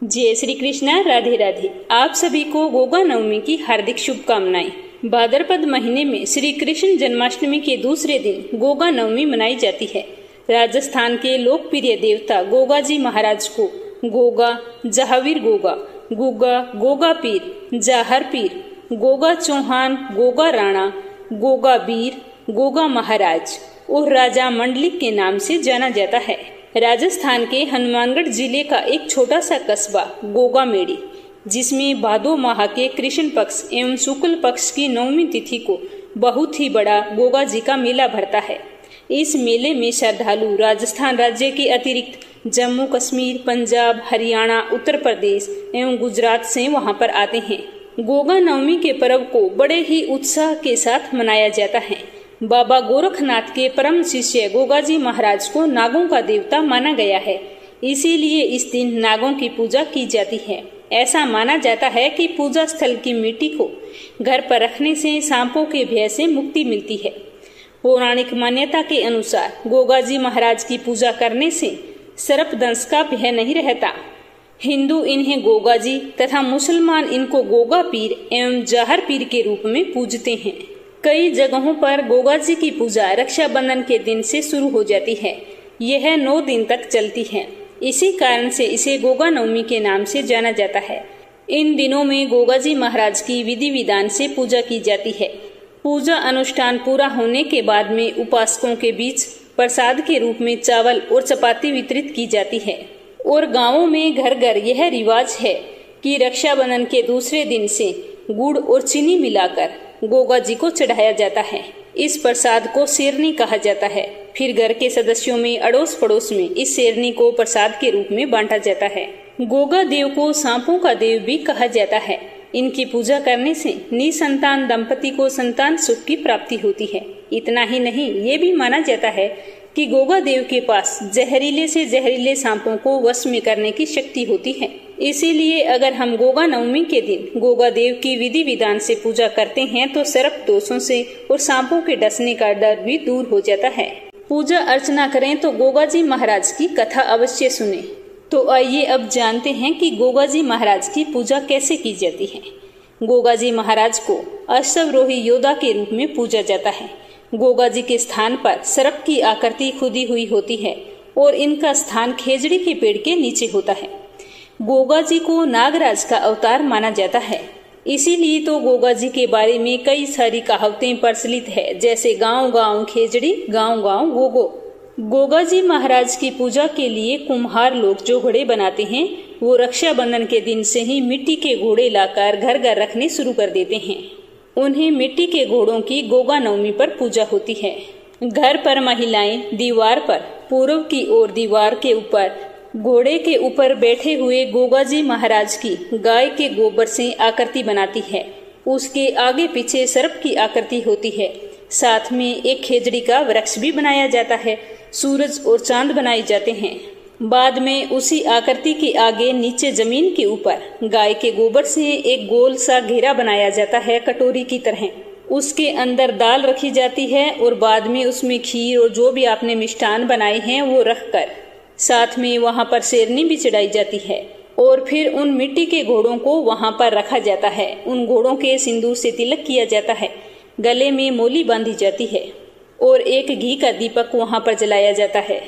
जय श्री कृष्णा, राधे राधे। आप सभी को गोगा नवमी की हार्दिक शुभकामनाएं। भाद्रपद महीने में श्री कृष्ण जन्माष्टमी के दूसरे दिन गोगा नवमी मनाई जाती है। राजस्थान के लोकप्रिय देवता गोगा जी महाराज को गोगा, जहावीर गोगा, गुग्गा, गोगा पीर, जाहर पीर, गोगा चौहान, गोगा राणा, गोगा बीर, गोगा महाराज और राजा मंडलिक के नाम से जाना जाता है। राजस्थान के हनुमानगढ़ जिले का एक छोटा सा कस्बा गोगा मेड़ी, जिसमें भादो माह के कृष्ण पक्ष एवं शुक्ल पक्ष की नवमी तिथि को बहुत ही बड़ा गोगा जी का मेला भरता है। इस मेले में श्रद्धालु राजस्थान राज्य के अतिरिक्त जम्मू कश्मीर, पंजाब, हरियाणा, उत्तर प्रदेश एवं गुजरात से वहां पर आते हैं। गोगा नवमी के पर्व को बड़े ही उत्साह के साथ मनाया जाता है। बाबा गोरखनाथ के परम शिष्य गोगा जी महाराज को नागों का देवता माना गया है, इसीलिए इस दिन नागों की पूजा की जाती है। ऐसा माना जाता है कि पूजा स्थल की मिट्टी को घर पर रखने से सांपों के भय से मुक्ति मिलती है। पौराणिक मान्यता के अनुसार गोगा जी महाराज की पूजा करने से सर्पदंश का भय नहीं रहता। हिंदू इन्हें गोगा जी तथा मुसलमान इनको गोगा पीर एवं जाहर पीर के रूप में पूजते हैं। कई जगहों पर गोगा जी की पूजा रक्षाबंधन के दिन से शुरू हो जाती है। यह 9 दिन तक चलती है। इसी कारण से इसे गोगा नवमी के नाम से जाना जाता है। इन दिनों में गोगा जी महाराज की विधि विधान से पूजा की जाती है। पूजा अनुष्ठान पूरा होने के बाद में उपासकों के बीच प्रसाद के रूप में चावल और चपाती वितरित की जाती है। और गाँवों में घर घर यह रिवाज है कि रक्षाबंधन के दूसरे दिन से गुड़ और चीनी मिलाकर गोगा जी को चढ़ाया जाता है। इस प्रसाद को शेरनी कहा जाता है। फिर घर के सदस्यों में अड़ोस पड़ोस में इस शेरनी को प्रसाद के रूप में बांटा जाता है। गोगा देव को सांपों का देव भी कहा जाता है। इनकी पूजा करने से निसंतान दंपति को संतान सुख की प्राप्ति होती है। इतना ही नहीं, ये भी माना जाता है कि गोगा देव के पास जहरीले से जहरीले सांपों को वश में करने की शक्ति होती है। इसीलिए अगर हम गोगा नवमी के दिन गोगा देव की विधि विधान से पूजा करते हैं तो सर्प दोषों से और सांपों के डसने का डर भी दूर हो जाता है। पूजा अर्चना करें तो गोगा जी महाराज की कथा अवश्य सुने। तो आइए अब जानते हैं कि गोगा जी महाराज की पूजा कैसे की जाती है। गोगा जी महाराज को अश्वरोही योद्धा के रूप में पूजा जाता है। गोगा जी के स्थान पर सर्प की आकृति खुदी हुई होती है और इनका स्थान खेजड़ी के पेड़ के नीचे होता है। गोगा जी को नागराज का अवतार माना जाता है। इसीलिए तो गोगा जी के बारे में कई सारी कहावतें प्रचलित है, जैसे गांव गांव खेजड़ी, गांव गांव गोगो। गोगा जी महाराज की पूजा के लिए कुम्हार लोग जो घोड़े बनाते हैं वो रक्षाबंधन के दिन से ही मिट्टी के घोड़े लाकर घर घर रखने शुरू कर देते हैं। उन्हें मिट्टी के घोड़ों की गोगा नवमी पर पूजा होती है। घर पर महिलाएं दीवार पर पूर्व की ओर दीवार के ऊपर घोड़े के ऊपर बैठे हुए गोगा जी महाराज की गाय के गोबर से आकृति बनाती है। उसके आगे पीछे सर्प की आकृति होती है। साथ में एक खेजड़ी का वृक्ष भी बनाया जाता है। सूरज और चांद बनाए जाते हैं। बाद में उसी आकृति के आगे नीचे जमीन के ऊपर गाय के गोबर से एक गोल सा घेरा बनाया जाता है, कटोरी की तरह। उसके अंदर दाल रखी जाती है और बाद में उसमें खीर और जो भी आपने मिष्ठान बनाए हैं वो रखकर साथ में वहां पर शेरनी भी चढ़ाई जाती है। और फिर उन मिट्टी के घोड़ों को वहां पर रखा जाता है। उन घोड़ों के सिंदूर से तिलक किया जाता है, गले में मोली बांधी जाती है और एक घी का दीपक वहां पर जलाया जाता है।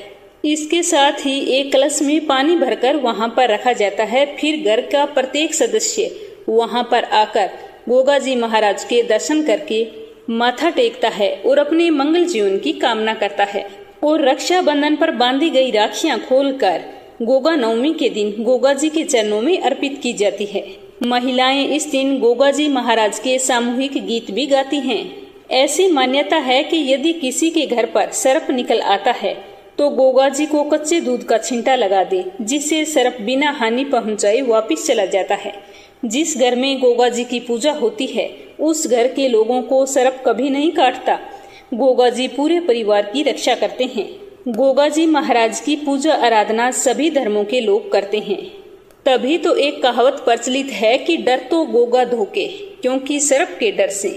इसके साथ ही एक कलश में पानी भरकर वहां पर रखा जाता है। फिर घर का प्रत्येक सदस्य वहां पर आकर गोगा जी महाराज के दर्शन करके माथा टेकता है और अपने मंगल जीवन की कामना करता है। और रक्षाबंधन पर बांधी गई राखियां खोलकर गोगा नवमी के दिन गोगा जी के चरणों में अर्पित की जाती है। महिलाएं इस दिन गोगा जी महाराज के सामूहिक गीत भी गाती हैं। ऐसी मान्यता है कि यदि किसी के घर पर सर्प निकल आता है तो गोगा जी को कच्चे दूध का छिंटा लगा दे, जिससे सर्प बिना हानि पहुंचाए वापिस चला जाता है। जिस घर में गोगा जी की पूजा होती है उस घर के लोगों को सर्प कभी नहीं काटता। गोगा जी पूरे परिवार की रक्षा करते हैं। गोगा जी महाराज की पूजा आराधना सभी धर्मों के लोग करते हैं। तभी तो एक कहावत प्रचलित है कि डर तो गोगा धोके, क्योंकि सर्प के डर से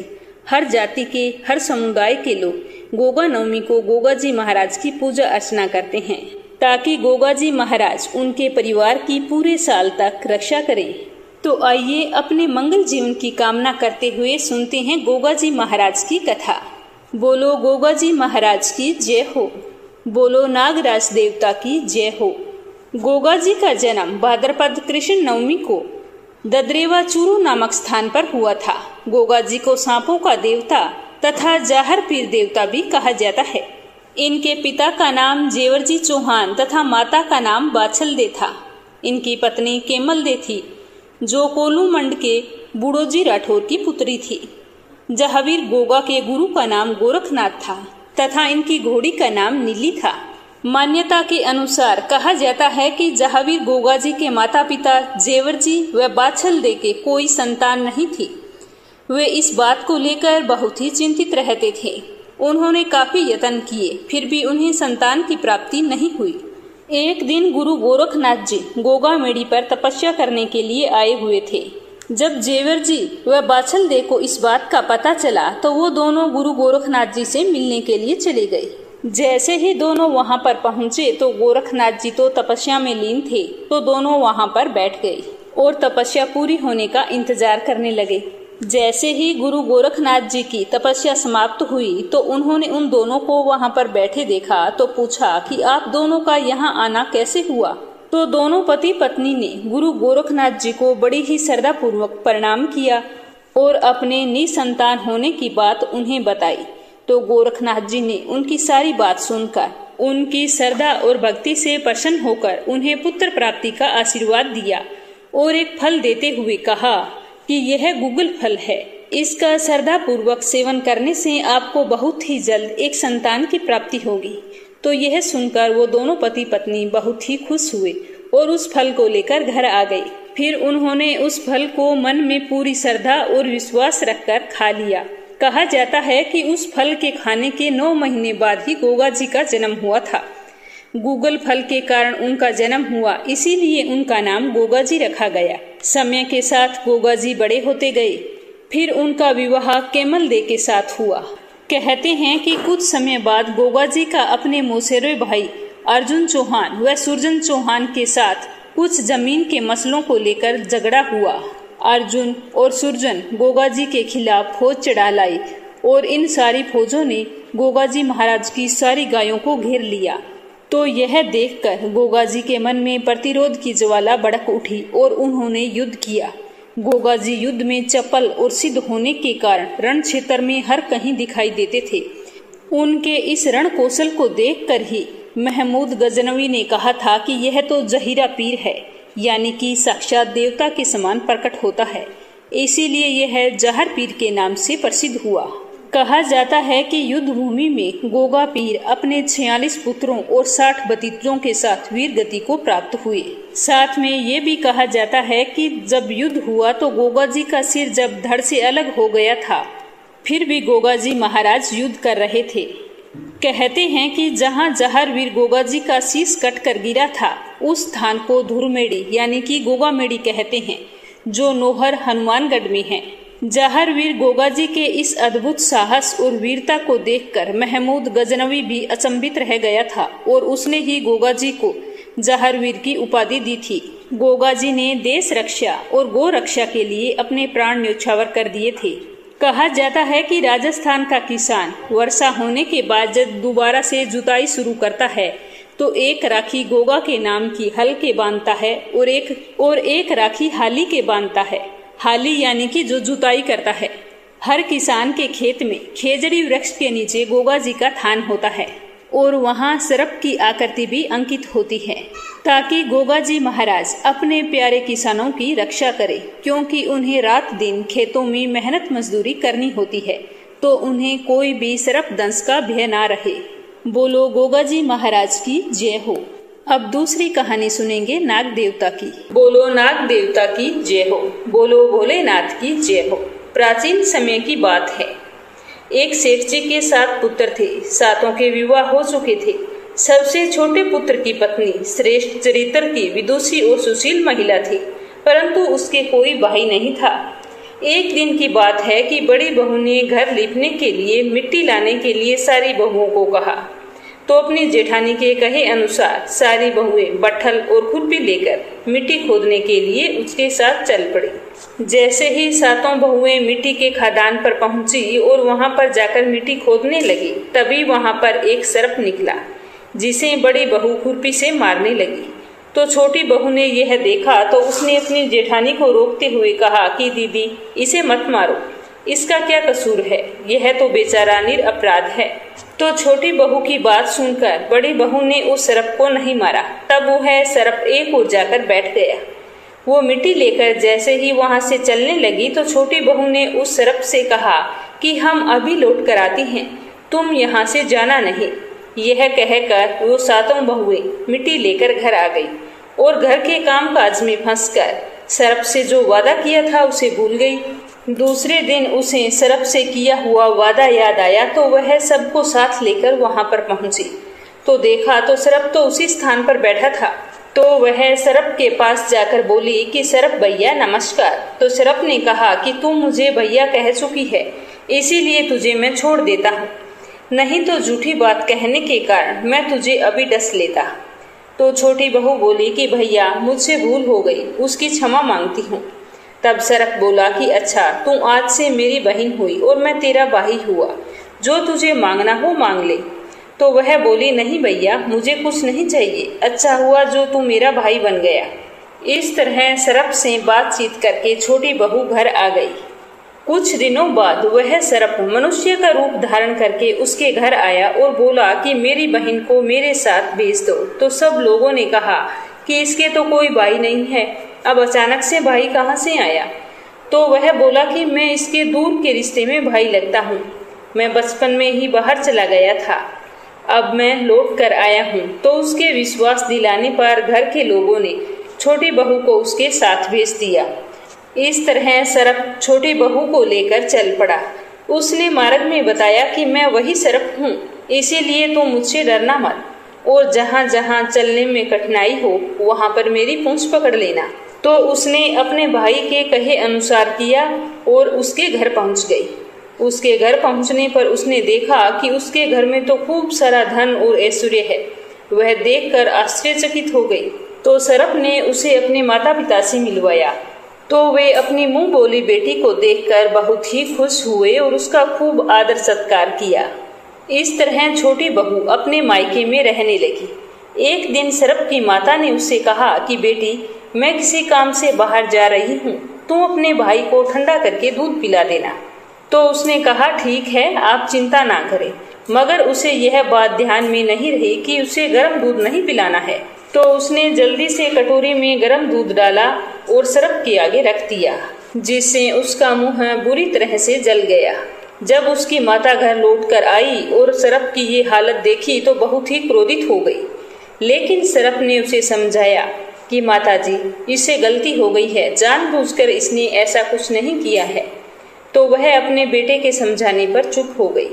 हर जाति के, हर समुदाय के लोग गोगा नवमी को गोगा जी महाराज की पूजा अर्चना करते हैं। ताकि गोगा जी महाराज उनके परिवार की पूरे साल तक रक्षा करें। तो आइए अपने मंगल जीवन की कामना करते हुए सुनते हैं गोगा जी महाराज की कथा। बोलो गोगा जी महाराज की जय हो। बोलो नागराज देवता की जय हो। गोगा जी का जन्म भाद्रपद कृष्ण नवमी को ददरेवा चूरू नामक स्थान पर हुआ था। गोगा जी को सांपों का देवता तथा जाहर पीर देवता भी कहा जाता है। इनके पिता का नाम जेवर जी चौहान तथा माता का नाम बाछल दे था। इनकी पत्नी केमल दे थी, जो कोलू मंड के बूढ़ोजी राठौर की पुत्री थी। जहावीर गोगा के गुरु का नाम गोरखनाथ था तथा इनकी घोड़ी का नाम नीली था। मान्यता के अनुसार कहा जाता है कि जहावीर गोगा जी के माता पिता जेवर जी व बाछल दे के कोई संतान नहीं थी। वे इस बात को लेकर बहुत ही चिंतित रहते थे। उन्होंने काफी यत्न किए, फिर भी उन्हें संतान की प्राप्ति नहीं हुई। एक दिन गुरु गोरखनाथ जी गोगा मेड़ी पर तपस्या करने के लिए आए हुए थे। जब जेवर जी व बाछल दे को इस बात का पता चला तो वो दोनों गुरु गोरखनाथ जी से मिलने के लिए चले गए। जैसे ही दोनों वहां पर पहुंचे तो गोरखनाथ जी तो तपस्या में लीन थे, तो दोनों वहां पर बैठ गए और तपस्या पूरी होने का इंतजार करने लगे। जैसे ही गुरु गोरखनाथ जी की तपस्या समाप्त हुई तो उन्होंने उन दोनों को वहां पर बैठे देखा तो पूछा कि आप दोनों का यहाँ आना कैसे हुआ। तो दोनों पति पत्नी ने गुरु गोरखनाथ जी को बड़ी ही श्रद्धा पूर्वक प्रणाम किया और अपने निसंतान होने की बात उन्हें बताई। तो गोरखनाथ जी ने उनकी सारी बात सुनकर उनकी श्रद्धा और भक्ति से प्रसन्न होकर उन्हें पुत्र प्राप्ति का आशीर्वाद दिया और एक फल देते हुए कहा कि यह गुगल फल है। इसका श्रद्धा पूर्वक सेवन करने से आपको बहुत ही जल्द एक संतान की प्राप्ति होगी। तो यह सुनकर वो दोनों पति पत्नी बहुत ही खुश हुए और उस फल को लेकर घर आ गए। फिर उन्होंने उस फल को मन में पूरी श्रद्धा और विश्वास रखकर खा लिया। कहा जाता है कि उस फल के खाने के 9 महीने बाद ही गोगा जी का जन्म हुआ था। गूगल फल के कारण उनका जन्म हुआ, इसीलिए उनका नाम गोगा जी रखा गया। समय के साथ गोगा जी बड़े होते गए। फिर उनका विवाह केमल दे के साथ हुआ। कहते हैं कि कुछ समय बाद गोगा जी का अपने मौसेरे भाई अर्जुन चौहान व सुरजन चौहान के साथ कुछ जमीन के मसलों को लेकर झगड़ा हुआ। अर्जुन और सुरजन गोगा जी के खिलाफ फौज चढ़ा लाई और इन सारी फौजों ने गोगा जी महाराज की सारी गायों को घेर लिया। तो यह देखकर गोगा जी के मन में प्रतिरोध की ज्वाला भड़क उठी और उन्होंने युद्ध किया। गोगा जी युद्ध में चपल और सिद्ध होने के कारण रण क्षेत्र में हर कहीं दिखाई देते थे। उनके इस रण कौशल को देखकर ही महमूद गजनवी ने कहा था कि यह तो जहीरा पीर है, यानी कि साक्षात देवता के समान प्रकट होता है। इसीलिए यह जहर पीर के नाम से प्रसिद्ध हुआ। कहा जाता है कि युद्ध भूमि में गोगा पीर अपने 46 पुत्रों और 60 भतीजों के साथ वीर गति को प्राप्त हुए। साथ में ये भी कहा जाता है कि जब युद्ध हुआ तो गोगा जी का सिर जब धड़ से अलग हो गया था, फिर भी गोगा जी महाराज युद्ध कर रहे थे। कहते हैं कि जहां जहर वीर गोगा जी का शीश कट कर गिरा था, उस स्थान को धुरमेड़ी यानी कि गोगा मेड़ी कहते हैं, जो नोहर हनुमानगढ़ में है। जहर वीर गोगा जी के इस अद्भुत साहस और वीरता को देखकर महमूद गजनवी भी अचंभित रह गया था और उसने ही गोगा जी को जहर वीर की उपाधि दी थी। गोगा जी ने देश रक्षा और गौ रक्षा के लिए अपने प्राण न्यौछावर कर दिए थे। कहा जाता है कि राजस्थान का किसान वर्षा होने के बाद जब दोबारा से जुताई शुरू करता है तो एक राखी गोगा के नाम की हल के बांधता है और एक राखी हाली के बांधता है। हाली यानी कि जो जुताई करता है। हर किसान के खेत में खेजड़ी वृक्ष के नीचे गोगा जी का थान होता है और वहाँ सर्प की आकृति भी अंकित होती है, ताकि गोगा जी महाराज अपने प्यारे किसानों की रक्षा करे, क्योंकि उन्हें रात दिन खेतों में मेहनत मजदूरी करनी होती है, तो उन्हें कोई भी सर्प दंश का भय ना रहे। बोलो गोगा जी महाराज की जय हो। अब दूसरी कहानी सुनेंगे नाग देवता की। बोलो नाग देवता की जय हो। बोलो भोलेनाथ की जय हो। प्राचीन समय की बात है। एक सेठ जी के 7 पुत्र थे। 7 के विवाह हो चुके थे। सबसे छोटे पुत्र की पत्नी श्रेष्ठ चरित्र की विदुषी और सुशील महिला थी, परंतु उसके कोई भाई नहीं था। एक दिन की बात है कि बड़ी बहू ने घर लीपने के लिए मिट्टी लाने के लिए सारी बहुओं को कहा। तो अपनी जेठानी के कहे अनुसार सारी बहुएं बट्ठल और खुरपी लेकर मिट्टी खोदने के लिए उसके साथ चल पड़ी। जैसे ही सातों बहुएं मिट्टी के खदान पर पहुंची और वहां पर जाकर मिट्टी खोदने लगी, तभी वहां पर एक सर्प निकला जिसे बड़ी बहू खुरपी से मारने लगी। तो छोटी बहू ने यह देखा तो उसने अपनी जेठानी को रोकते हुए कहा कि दीदी, इसे मत मारो, इसका क्या कसूर है, यह तो बेचारा निरपराध है। तो छोटी बहू की बात सुनकर बड़ी बहू ने उस सर्प को नहीं मारा। तब वह सर्प एक ओर जाकर बैठ गया। वो मिट्टी लेकर जैसे ही वहां से चलने लगी तो छोटी बहू ने उस सर्प से कहा कि हम अभी लौट कर आती हैं, तुम यहाँ से जाना नहीं। यह कहकर वो सातों बहुएं मिट्टी लेकर घर आ गई और घर के काम काज में फंसकर सर्प से जो वादा किया था उसे भूल गई। दूसरे दिन उसे सर्प से किया हुआ वादा याद आया तो वह सबको साथ लेकर वहां पर पहुंची। तो देखा तो सर्प तो उसी स्थान पर बैठा था। तो वह सर्प के पास जाकर बोली कि सर्प भैया नमस्कार। तो सर्प ने कहा कि तू मुझे भैया कह चुकी है, इसीलिए तुझे मैं छोड़ देता हूँ, नहीं तो झूठी बात कहने के कारण मैं तुझे अभी डस लेता। तो छोटी बहू बोली कि भैया मुझसे भूल हो गई, उसकी क्षमा मांगती हूँ। तब सर्प बोला कि अच्छा, तू आज से मेरी बहन हुई और मैं तेरा भाई हुआ, जो तुझे मांगना हो मांग ले। तो वह बोली नहीं भैया, मुझे कुछ नहीं चाहिए, अच्छा हुआ जो तू मेरा भाई बन गया। इस तरह सर्प से बातचीत करके छोटी बहू घर आ गई। कुछ दिनों बाद वह सर्प मनुष्य का रूप धारण करके उसके घर आया और बोला कि मेरी बहन को मेरे साथ भेज दो। तो सब लोगों ने कहा कि इसके तो कोई भाई नहीं है, अब अचानक से भाई कहाँ से आया। तो वह बोला कि मैं इसके दूर के रिश्ते में भाई लगता हूँ, मैं बचपन में ही बाहर चला गया था, अब मैं लौट कर आया हूँ। तो उसके विश्वास दिलाने पर घर के लोगों ने छोटी बहू को उसके साथ भेज दिया। इस तरह सर्प छोटी बहू को लेकर चल पड़ा। उसने मार्ग में बताया कि मैं वही सर्प हूँ, इसीलिए तो मुझसे डरना मत, और जहाँ जहाँ चलने में कठिनाई हो वहाँ पर मेरी पूंछ पकड़ लेना। तो उसने अपने भाई के कहे अनुसार किया और उसके घर पहुँच गई। उसके घर पहुँचने पर उसने देखा कि उसके घर में तो खूब सारा धन और ऐश्वर्य है। वह देखकर आश्चर्यचकित हो गई। तो सर्प ने उसे अपने माता पिता से मिलवाया। तो वे अपनी मुंह बोली बेटी को देखकर बहुत ही खुश हुए और उसका खूब आदर सत्कार किया। इस तरह छोटी बहू अपने मायके में रहने लगी। एक दिन सर्प की माता ने उससे कहा कि बेटी, मैं किसी काम से बाहर जा रही हूँ, तुम अपने भाई को ठंडा करके दूध पिला देना। तो उसने कहा ठीक है, आप चिंता ना करें, मगर उसे यह बात ध्यान में नहीं रही कि उसे गर्म दूध नहीं पिलाना है। तो उसने जल्दी से कटोरी में गर्म दूध डाला और सर्प के आगे रख दिया, जिससे उसका मुंह बुरी तरह से जल गया। जब उसकी माता घर लौटकर आई और सर्प की ये हालत देखी तो बहुत ही क्रोधित हो गई। लेकिन सर्प ने उसे समझाया कि माताजी, इससे गलती हो गई है, जानबूझकर इसने ऐसा कुछ नहीं किया है। तो वह अपने बेटे के समझाने पर चुप हो गई।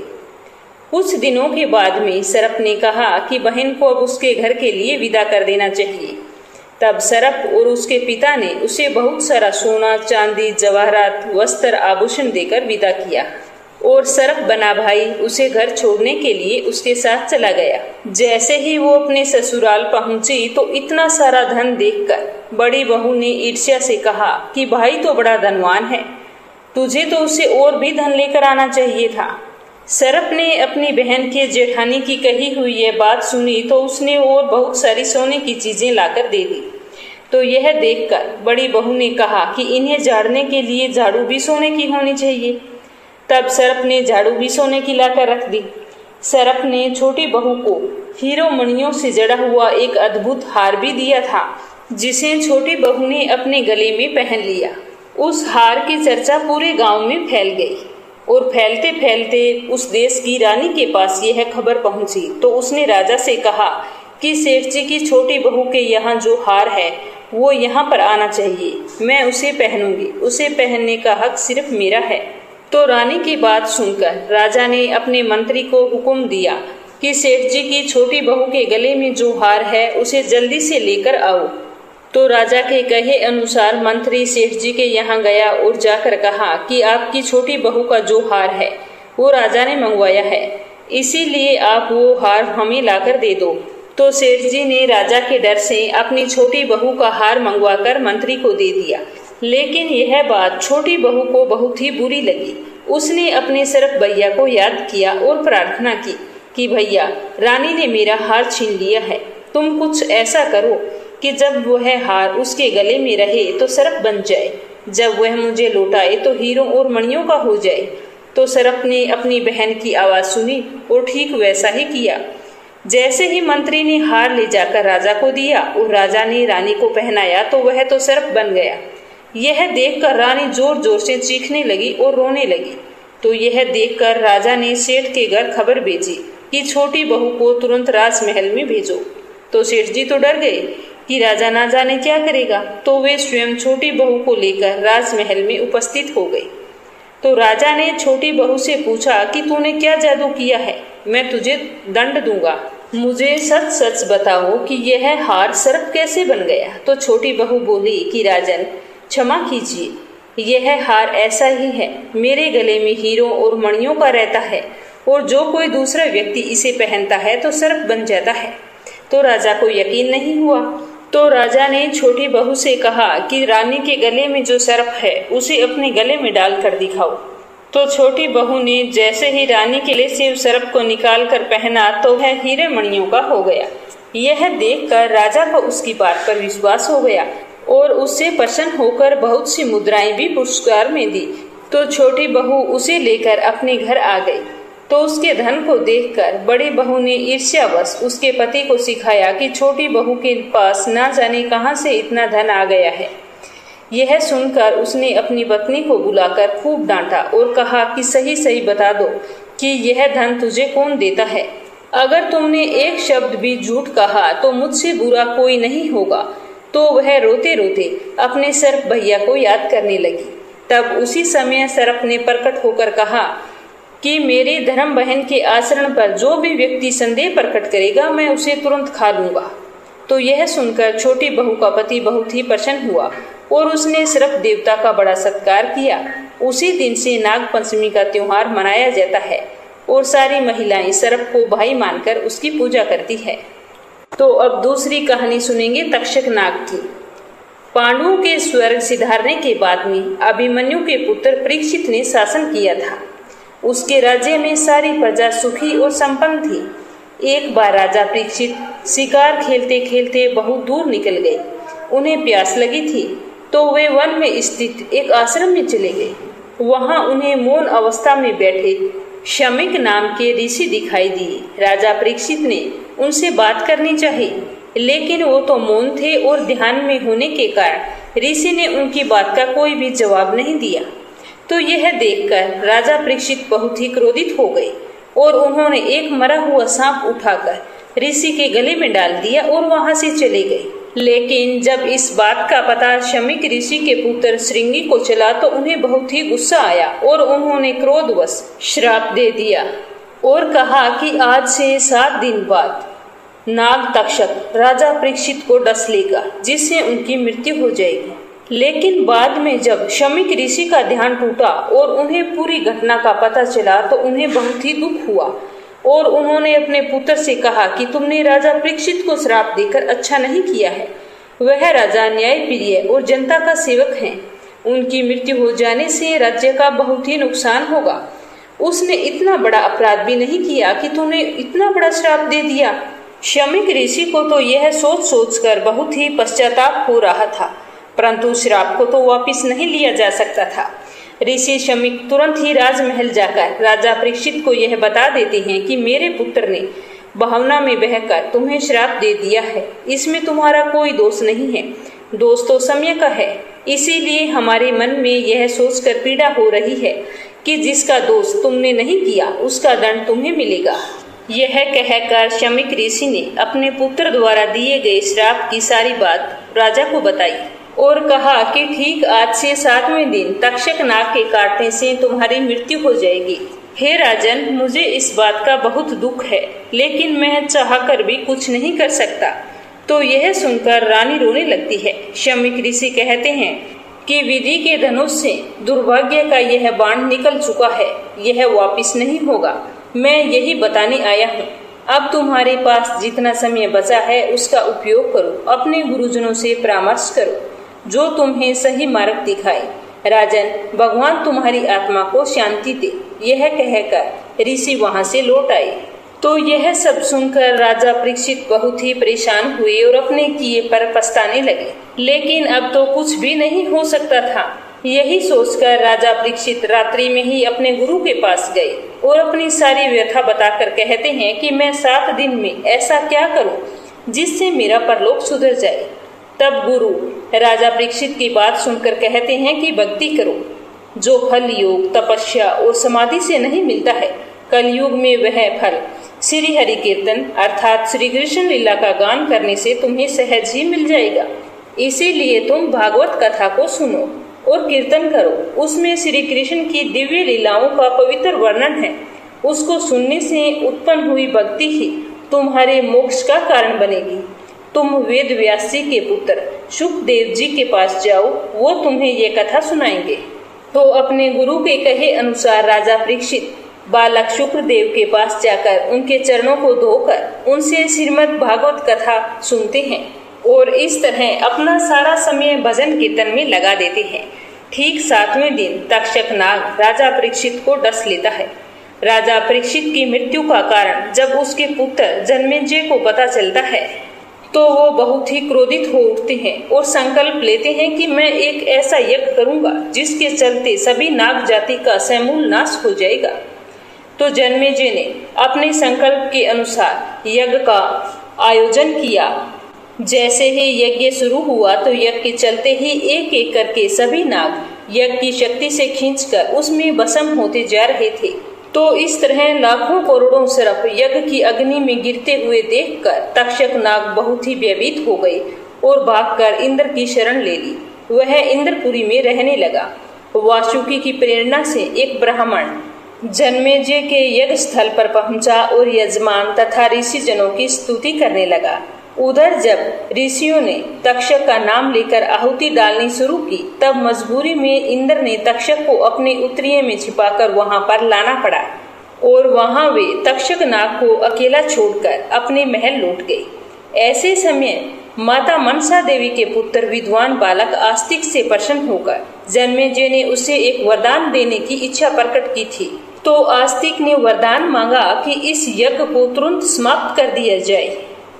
कुछ दिनों के बाद में सर्प ने कहा कि बहन को अब उसके घर के लिए विदा कर देना चाहिए। तब सर्प और उसके पिता ने उसे बहुत सारा सोना, चांदी, जवाहरात, वस्त्र, आभूषण देकर विदा किया और सर्प बना भाई उसे घर छोड़ने के लिए उसके साथ चला गया। जैसे ही वो अपने ससुराल पहुंची तो इतना सारा धन देखकर बड़ी बहू ने ईर्ष्या से कहा कि भाई तो बड़ा धनवान है, तुझे तो उसे और भी धन लेकर आना चाहिए था। सर्प ने अपनी बहन के जेठानी की कही हुई यह बात सुनी तो उसने और बहुत सारी सोने की चीजें लाकर दे दी। तो यह देखकर बड़ी बहू ने कहा कि इन्हें झाड़ने के लिए झाड़ू भी सोने की होनी चाहिए। तब सर्प ने झाड़ू भी सोने की लाकर रख दी। सर्प ने छोटी बहू को हीरो मणियों से जड़ा हुआ एक अद्भुत हार भी दिया था, जिसे छोटी बहू ने अपने गले में पहन लिया। उस हार की चर्चा पूरे गांव में फैल गई और फैलते फैलते उस देश की रानी के पास यह खबर पहुंची। तो उसने राजा से कहा कि सेठ जी की छोटी बहू के यहाँ जो हार है वो यहाँ पर आना चाहिए, मैं उसे पहनूंगी, उसे पहनने का हक सिर्फ मेरा है। तो रानी की बात सुनकर राजा ने अपने मंत्री को हुक्म दिया कि सेठ जी की छोटी बहू के गले में जो हार है उसे जल्दी से लेकर आओ। तो राजा के कहे अनुसार मंत्री सेठ जी के यहाँ गया और जाकर कहा कि आपकी छोटी बहू का जो हार है वो राजा ने मंगवाया है। इसीलिए आप वो हार हमें लाकर दे दो। तो सेठ जी ने राजा के डर से अपनी छोटी बहू का हार मंगवाकर मंत्री को दे दिया। लेकिन यह बात छोटी बहू को बहुत ही बुरी लगी। उसने अपने सरफ भैया को याद किया और प्रार्थना की कि भैया, रानी ने मेरा हार छीन लिया है, तुम कुछ ऐसा करो कि जब वह हार उसके गले में रहे तो सरफ बन जाए, जब वह मुझे लौटाए तो हीरों और मणियों का हो जाए। तो सरफ ने अपनी बहन की आवाज सुनी और ठीक वैसा ही किया। जैसे ही मंत्री ने हार ले जाकर राजा को दिया और राजा ने रानी को पहनाया तो वह तो सरफ बन गया। यह देखकर रानी जोर जोर से चीखने लगी और रोने लगी। तो यह देखकर राजा ने सेठ के घर खबर भेजी कि छोटी बहू को तुरंत राजमहल में भेजो। तो सेठ जी तो डर गए कि राजा ना जाने क्या करेगा, तो वे स्वयं छोटी बहू को लेकर राजमहल में उपस्थित हो गए। तो राजा ने छोटी बहू से पूछा कि तूने क्या जादू किया है, मैं तुझे दंड दूंगा, मुझे सच सच बताओ कि यह हार सरफ कैसे बन गया। तो छोटी बहू बोली कि राजन, क्षमा कीजिए, यह हार ऐसा ही है, मेरे गले में हीरों और मणियों का रहता है और जो कोई दूसरा व्यक्ति इसे पहनता है तो सरफ बन जाता है। तो राजा को यकीन नहीं हुआ। तो राजा ने छोटी बहू से कहा कि रानी के गले में जो सरफ है उसे अपने गले में डाल कर दिखाओ। तो छोटी बहू ने जैसे ही रानी के गले से सरफ को निकाल कर पहना तो वह हीरे मणियों का हो गया। यह देखकर राजा को उसकी बात पर विश्वास हो गया और उससे प्रसन्न होकर बहुत सी मुद्राएं भी पुरस्कार में दी। तो छोटी बहू उसे लेकर अपने घर आ गई। तो उसके धन को देखकर बड़ी बहू ने ईर्ष्यावश उसके पति को सिखाया कि छोटी बहू के पास ना जाने कहां से इतना धन आ गया है। यह सुनकर उसने अपनी पत्नी को बुलाकर खूब डांटा और कहा कि सही सही बता दो कि यह धन तुझे कौन देता है। अगर तुमने एक शब्द भी झूठ कहा तो मुझसे बुरा कोई नहीं होगा। तो वह रोते रोते अपने सरफ भैया को याद करने लगी। तब उसी समय सरफ ने प्रकट होकर कहा कि मेरी धर्म बहन के आचरण पर जो भी व्यक्ति संदेह प्रकट करेगा मैं उसे तुरंत खा लूंगा। तो यह सुनकर छोटी बहू का पति बहुत ही प्रसन्न हुआ और उसने सरफ देवता का बड़ा सत्कार किया। उसी दिन से नाग पंचमी का त्योहार मनाया जाता है और सारी महिलाएं सरफ को भाई मानकर उसकी पूजा करती है। तो अब दूसरी कहानी सुनेंगे तक्षक नाग की। पांडवों के स्वर्ग सिधारने के बाद में अभिमन्यु के पुत्र परीक्षित ने शासन किया था। उसके राज्य में सारी प्रजा सुखी और संपन्न थी। एक बार राजा परीक्षित शिकार खेलते खेलते बहुत दूर निकल गए। उन्हें प्यास लगी थी तो वे वन में स्थित एक आश्रम में चले गए। वहां उन्हें मौन अवस्था में बैठे शमिक नाम के ऋषि दिखाई दिए। राजा परीक्षित ने उनसे बात करनी चाही, लेकिन वो तो मौन थे और ध्यान में होने के कारण ऋषि ने उनकी बात का कोई भी जवाब नहीं दिया। तो यह देखकर राजा परीक्षित बहुत ही क्रोधित हो गए और उन्होंने एक मरा हुआ सांप उठाकर ऋषि के गले में डाल दिया और वहां से चले गए। लेकिन जब इस बात का पता शमिक ऋषि के पुत्र श्रृंगी को चला तो उन्हें बहुत ही गुस्सा आया और उन्होंने क्रोधवश श्राप दे दिया और कहा कि आज से 7 दिन बाद नाग तक्षक राजा परीक्षित को डस लेगा, जिससे उनकी मृत्यु हो जाएगी। लेकिन बाद में जब शमिक ऋषि का ध्यान टूटा और उन्हें पूरी घटना का पता चला तो उन्हें बहुत ही दुख हुआ और उन्होंने अपने पुत्र से कहा कि तुमने राजा परीक्षित को श्राप देकर अच्छा नहीं किया है। वह राजा न्यायप्रिय और जनता का सेवक हैं। उनकी मृत्यु हो जाने से राज्य का बहुत ही नुकसान होगा। उसने इतना बड़ा अपराध भी नहीं किया कि तुमने इतना बड़ा श्राप दे दिया। शमिक ऋषि को तो यह सोच सोच कर बहुत ही पश्चाताप हो रहा था, परंतु श्राप को तो वापिस नहीं लिया जा सकता था। ऋषि शमिक तुरंत ही राजमहल जाकर राजा परीक्षित को यह बता देते हैं कि मेरे पुत्र ने भावना में बहकर तुम्हें श्राप दे दिया है, इसमें तुम्हारा कोई दोष नहीं है, दोष तो समय का है। इसीलिए हमारे मन में यह सोचकर पीड़ा हो रही है कि जिसका दोष तुमने नहीं किया उसका दंड तुम्हें मिलेगा। यह कहकर शमिक ऋषि ने अपने पुत्र द्वारा दिए गए श्राप की सारी बात राजा को बताई और कहा कि ठीक आज से 7वें दिन तक्षक नाग के काटने से तुम्हारी मृत्यु हो जाएगी। हे राजन, मुझे इस बात का बहुत दुख है, लेकिन मैं चाहकर भी कुछ नहीं कर सकता। तो यह सुनकर रानी रोने लगती है। शमिक ऋषि कहते हैं कि विधि के धनुष से दुर्भाग्य का यह बाण निकल चुका है, यह वापिस नहीं होगा। मैं यही बताने आया हूँ। अब तुम्हारे पास जितना समय बचा है उसका उपयोग करो, अपने गुरुजनों से परामर्श करो जो तुम्हें सही मार्ग दिखाए। राजन, भगवान तुम्हारी आत्मा को शांति दे। यह कहकर ऋषि वहां से लौट आए। तो यह सब सुनकर राजा परीक्षित बहुत ही परेशान हुए और अपने किए पर पछताने लगे। लेकिन अब तो कुछ भी नहीं हो सकता था। यही सोचकर राजा परीक्षित रात्रि में ही अपने गुरु के पास गए और अपनी सारी व्यथा बताकर कहते हैं कि मैं 7 दिन में ऐसा क्या करूं जिससे मेरा परलोक सुधर जाए। तब गुरु राजा परीक्षित की बात सुनकर कहते हैं कि भक्ति करो, जो फल योग, तपस्या और समाधि से नहीं मिलता है। कलयुग में वह फल श्री हरि कीर्तन अर्थात श्री कृष्ण लीला का गान करने से तुम्हें सहज ही मिल जाएगा। इसीलिए तुम भागवत कथा को सुनो और कीर्तन करो। उसमें श्री कृष्ण की दिव्य लीलाओं का पवित्र वर्णन है। उसको सुनने से उत्पन्न हुई भक्ति ही तुम्हारे मोक्ष का कारण बनेगी। तुम वेद व्यास जी के पुत्र शुकदेव जी के पास जाओ, वो तुम्हें ये कथा सुनाएंगे। तो अपने गुरु के कहे अनुसार राजा परीक्षित बालक शुक्रदेव के पास जाकर उनके चरणों को धोकर उनसे श्रीमद् भागवत कथा सुनते हैं और इस तरह अपना सारा समय भजन कीर्तन में लगा देते हैं। ठीक 7वें दिन तक्षक नाग राजा परीक्षित को डस लेता है। राजा परीक्षित की मृत्यु का कारण जब उसके पुत्र जन्मेजय को पता चलता है तो वो बहुत ही क्रोधित हो उठते हैं और संकल्प लेते हैं कि मैं एक ऐसा यज्ञ करूंगा जिसके चलते सभी नाग जाति का समूल नाश हो जाएगा। तो जन्मेजय ने अपने संकल्प के अनुसार यज्ञ का आयोजन किया। जैसे ही यज्ञ शुरू हुआ तो यज्ञ के चलते ही एक एक करके सभी नाग यज्ञ की शक्ति से खींचकर उसमें भस्म होते जा रहे थे। तो इस तरह लाखों करोड़ों सर्प यज्ञ की अग्नि में गिरते हुए देखकर तक्षक नाग बहुत ही भयभीत हो गए और भागकर इंद्र की शरण ले ली। वह इंद्रपुरी में रहने लगा। वासुकी की प्रेरणा से एक ब्राह्मण जन्मेजय के यज्ञ स्थल पर पहुंचा और यजमान तथा ऋषि जनों की स्तुति करने लगा। उधर जब ऋषियों ने तक्षक का नाम लेकर आहुति डालनी शुरू की तब मजबूरी में इंद्र ने तक्षक को अपने उत्तरीय में छिपाकर वहां पर लाना पड़ा और वहां वे तक्षक नाग को अकेला छोड़कर अपने महल लौट गए। ऐसे समय माता मनसा देवी के पुत्र विद्वान बालक आस्तिक से प्रसन्न होकर जन्मेजय ने उसे एक वरदान देने की इच्छा प्रकट की थी। तो आस्तिक ने वरदान मांगा कि इस यज्ञ को तुरंत समाप्त कर दिया जाए।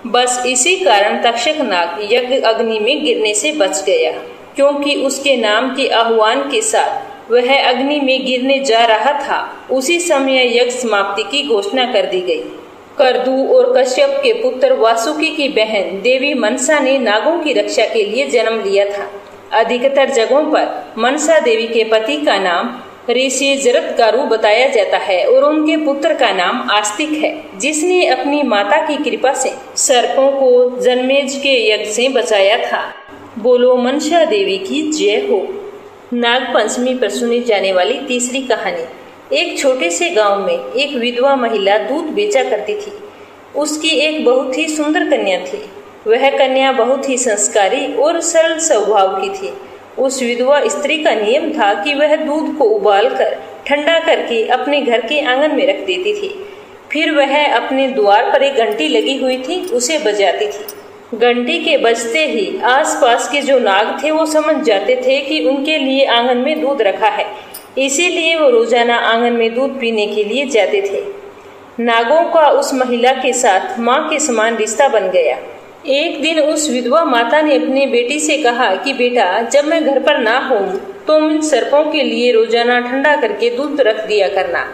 बस इसी कारण तक्षक नाग यज्ञ अग्नि में गिरने से बच गया, क्योंकि उसके नाम के आह्वान के साथ वह अग्नि में गिरने जा रहा था। उसी समय यज्ञ समाप्ति की घोषणा कर दी गई। करदू और कश्यप के पुत्र वासुकी की बहन देवी मनसा ने नागों की रक्षा के लिए जन्म लिया था। अधिकतर जगहों पर मनसा देवी के पति का नाम ऋषि जरत्कारु बताया जाता है और उनके पुत्र का नाम आस्तिक है, जिसने अपनी माता की कृपा से सर्पों को जन्मेज के यज्ञ से बचाया था। बोलो मनसा देवी की जय हो। नाग पंचमी पर सुनी जाने वाली तीसरी कहानी। एक छोटे से गांव में एक विधवा महिला दूध बेचा करती थी। उसकी एक बहुत ही सुंदर कन्या थी। वह कन्या बहुत ही संस्कारी और सरल स्वभाव की थी। उस विधवा स्त्री का नियम था कि वह दूध को उबालकर ठंडा करके अपने घर के आंगन में रख देती थी। फिर वह अपने द्वार पर एक घंटी लगी हुई थी, उसे बजाती थी। घंटी के बजते ही आसपास के जो नाग थे वो समझ जाते थे कि उनके लिए आंगन में दूध रखा है, इसीलिए वो रोजाना आंगन में दूध पीने के लिए जाते थे। नागों का उस महिला के साथ माँ के समान रिश्ता बन गया। एक दिन उस विधवा माता ने अपनी बेटी से कहा कि बेटा, जब मैं घर पर ना हूँ तो इन सर्पों के लिए रोजाना ठंडा करके दूध रख दिया करना,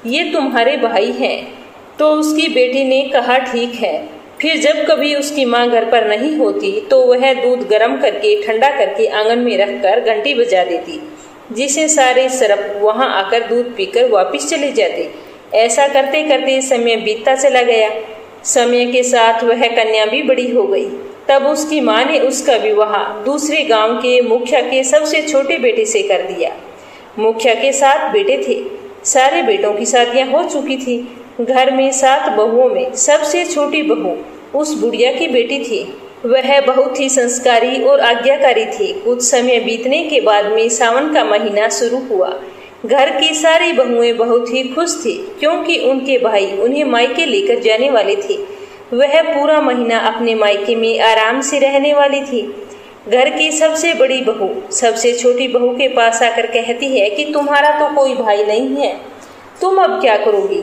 ये तुम्हारे भाई हैं। तो उसकी बेटी ने कहा ठीक है। फिर जब कभी उसकी माँ घर पर नहीं होती तो वह दूध गर्म करके ठंडा करके आंगन में रखकर घंटी बजा देती, जिसे सारे सर्प वहां आकर दूध पीकर वापस चले जाते। ऐसा करते करते समय बीतता चला गया। समय के साथ वह कन्या भी बड़ी हो गई। तब उसकी माँ ने उसका विवाह दूसरे गांव के मुखिया के सबसे छोटे बेटे से कर दिया। मुखिया के 7 बेटे थे। सारे बेटों की शादियां हो चुकी थी। घर में 7 बहुओं में सबसे छोटी बहू उस बुढ़िया की बेटी थी। वह बहुत ही संस्कारी और आज्ञाकारी थी। कुछ समय बीतने के बाद में सावन का महीना शुरू हुआ। घर की सारी बहुएं बहुत ही खुश थी क्योंकि उनके भाई उन्हें मायके लेकर जाने वाले थे। वह पूरा महीना अपने मायके में आराम से रहने वाली थी। घर की सबसे बड़ी बहू सबसे छोटी बहू के पास आकर कहती है कि तुम्हारा तो कोई भाई नहीं है, तुम अब क्या करोगी?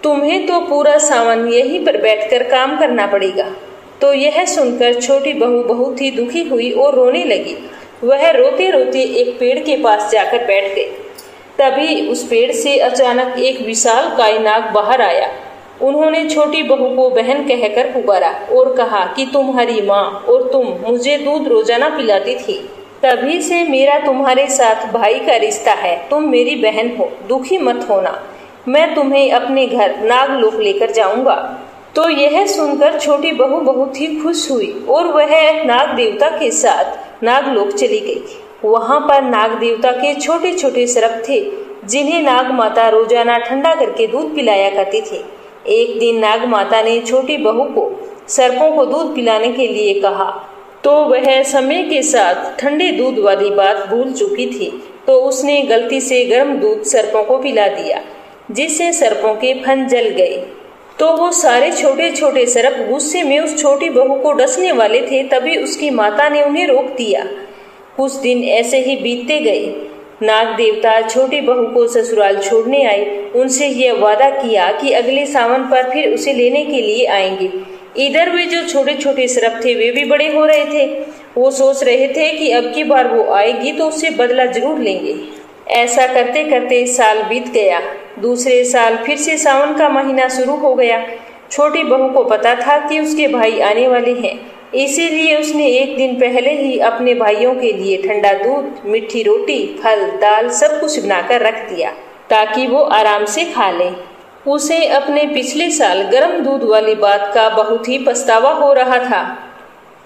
तुम्हें तो पूरा सावन यहीं पर बैठकर काम करना पड़ेगा। तो यह सुनकर छोटी बहू बहुत ही दुखी हुई और रोने लगी। वह रोते रोते एक पेड़ के पास जाकर बैठ गई। तभी उस पेड़ से अचानक एक विशाल कायनाग बाहर आया। उन्होंने छोटी बहू को बहन कहकर पुकारा और कहा कि तुम्हारी माँ और तुम मुझे दूध रोजाना पिलाती थी, तभी से मेरा तुम्हारे साथ भाई का रिश्ता है। तुम मेरी बहन हो, दुखी मत होना, मैं तुम्हें अपने घर नागलोक लेकर जाऊंगा। तो यह सुनकर छोटी बहू बहुत ही खुश हुई और वह नाग देवता के साथ नागलोक चली गई। वहां पर नाग देवता के छोटे छोटे सर्प थे जिन्हें नाग माता रोजाना ठंडा करके दूध पिलाया करती थी। एक दिन नाग माता ने छोटी बहू को सर्पों को दूध पिलाने के लिए कहा, तो वह समय के साथ ठंडे दूध वाली बात भूल चुकी थी। तो उसने गलती से गर्म दूध सर्पों को पिला दिया, जिससे सर्पों के फन जल गए। तो वो सारे छोटे छोटे सर्प गुस्से में उस छोटी बहू को डसने वाले थे, तभी उसकी माता ने उन्हें रोक दिया। कुछ दिन ऐसे ही बीतते गए। नाग देवता छोटी बहू को ससुराल छोड़ने आए। उनसे यह वादा किया कि अगले सावन पर फिर उसे लेने के लिए आएंगे। इधर वे जो छोटे छोटे सर्प थे वे भी बड़े हो रहे थे। वो सोच रहे थे कि अब की बार वो आएगी तो उससे बदला जरूर लेंगे। ऐसा करते करते साल बीत गया। दूसरे साल फिर से सावन का महीना शुरू हो गया। छोटी बहू को पता था कि उसके भाई आने वाले हैं, इसीलिए उसने एक दिन पहले ही अपने भाइयों के लिए ठंडा दूध, मीठी रोटी, फल, दाल सब कुछ बनाकर रख दिया ताकि वो आराम से खा लें। उसे अपने पिछले साल गर्म दूध वाली बात का बहुत ही पछतावा हो रहा था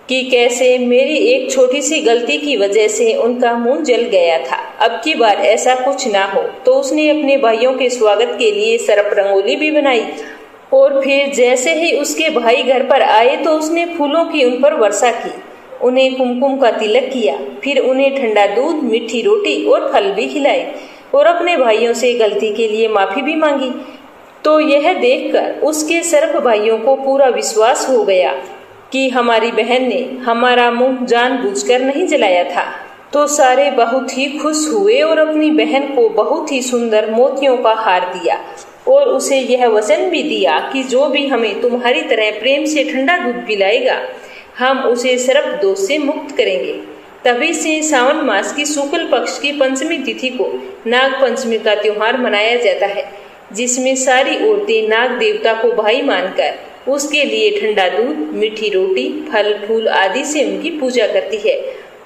कि कैसे मेरी एक छोटी सी गलती की वजह से उनका मुंह जल गया था। अब की बार ऐसा कुछ ना हो। तो उसने अपने भाइयों के स्वागत के लिए सर्प रंगोली भी बनाई और फिर जैसे ही उसके भाई घर पर आए तो उसने फूलों की उन पर वर्षा की, उन्हें कुमकुम का तिलक किया, फिर उन्हें ठंडा दूध, मीठी रोटी और फल भी खिलाए और अपने भाइयों से गलती के लिए माफी भी मांगी। तो यह देखकर उसके सर्प भाइयों को पूरा विश्वास हो गया कि हमारी बहन ने हमारा मुंह जानबूझकर नहीं जलाया था। तो सारे बहुत ही खुश हुए और अपनी बहन को बहुत ही सुंदर मोतियों का हार दिया और उसे यह वचन भी दिया कि जो भी हमें तुम्हारी तरह प्रेम से ठंडा दूध पिलाएगा हम उसे सर्प दोष से मुक्त करेंगे। तभी से सावन मास की शुक्ल पक्ष की पंचमी तिथि को नाग पंचमी का त्योहार मनाया जाता है, जिसमें सारी औरतें नाग देवता को भाई मानकर उसके लिए ठंडा दूध, मीठी रोटी, फल फूल आदि से उनकी पूजा करती है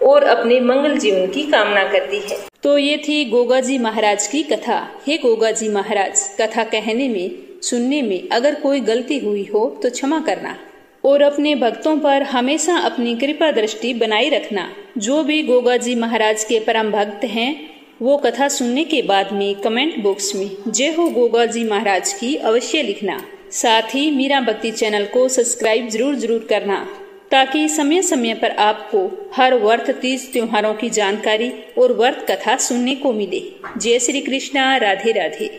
और अपने मंगल जीवन की कामना करती है। तो ये थी गोगा जी महाराज की कथा। हे गोगा जी महाराज, कथा कहने में, सुनने में अगर कोई गलती हुई हो तो क्षमा करना और अपने भक्तों पर हमेशा अपनी कृपा दृष्टि बनाए रखना। जो भी गोगा जी महाराज के परम भक्त हैं वो कथा सुनने के बाद में कमेंट बॉक्स में जय हो गोगा जी महाराज की अवश्य लिखना। साथ ही मीरा भक्ति चैनल को सब्सक्राइब जरूर करना ताकि समय समय पर आपको हर व्रत, तीज, त्योहारों की जानकारी और व्रत कथा सुनने को मिले। जय श्री कृष्णा, राधे राधे।